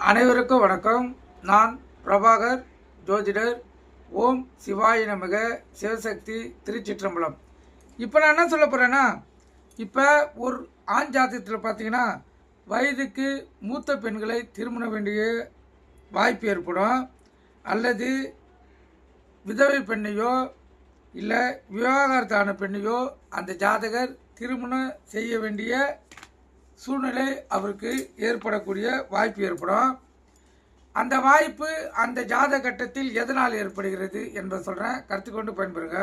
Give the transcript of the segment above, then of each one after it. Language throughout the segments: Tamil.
அனைவருக்கும் வணக்கம். நான் பிரபாகர் ஜோதிடர். ஓம் சிவாய நமக. சிவசக்தி திருச்சிற்றம்பலம். இப்போ நான் என்ன சொல்ல போகிறேன்னா, இப்போ ஒரு ஆண் ஜாதகத்தில் பார்த்தீங்கன்னா வயதுக்கு மூத்த பெண்களை திருமணம் வேண்டிய வாய்ப்பு ஏற்படும், அல்லது விதவை பெண்ணையோ இல்லை விவாகரத்தான பெண்ணையோ அந்த ஜாதகர் திருமணம் செய்ய வேண்டிய சூழ்நிலை அவருக்கு ஏற்படக்கூடிய வாய்ப்பு ஏற்படும். அந்த வாய்ப்பு அந்த ஜாதக கட்டத்தில் எதனால் ஏற்படுகிறது என்பதை சொல்கிறேன், கருத்து கொண்டு பயன்பெறுங்க.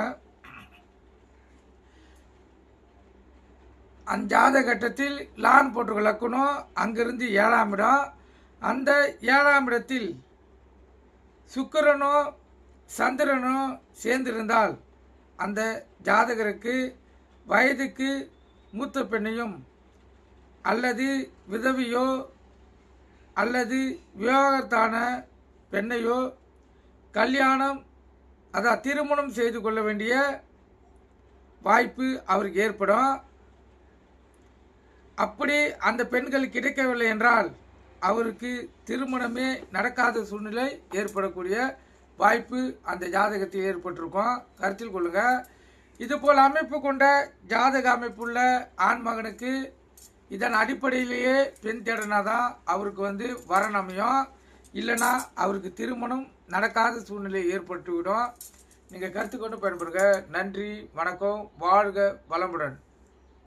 அந்த ஜாதக கட்டத்தில் லான் போட்டு லக்கணும், அங்கிருந்து 7ஆம் இடம். அந்த 7ஆம் இடத்தில் சுக்கிரனோ சந்திரனோ சேர்ந்திருந்தால் அந்த ஜாதகருக்கு வயதுக்கு மூத்த பெண்ணையும் அல்லது விதவியோ அல்லது விவாகரத்தான பெண்ணையோ கல்யாணம் திருமணம் செய்து கொள்ள வேண்டிய வாய்ப்பு அவருக்கு ஏற்படும். அப்படி அந்த பெண்கள் கிடைக்கவில்லை என்றால் அவருக்கு திருமணமே நடக்காத சூழ்நிலை ஏற்படக்கூடிய வாய்ப்பு அந்த ஜாதகத்தில் ஏற்பட்டிருக்கும், கருத்தில் கொள்ளுங்கள். இதுபோல் அமைப்பு கொண்ட ஜாதக அமைப்புள்ள ஆண் மகனுக்கு இதன் அடிப்படையிலேயே பெண் தேடனாதான் அவருக்கு வரன் அமையும், இல்லைன்னா அவருக்கு திருமணம் நடக்காத சூழ்நிலை ஏற்பட்டுவிடும். நீங்கள் கருத்து கொண்டு பயன்படுங்க. நன்றி, வணக்கம், வாழ்க வளமுடன்.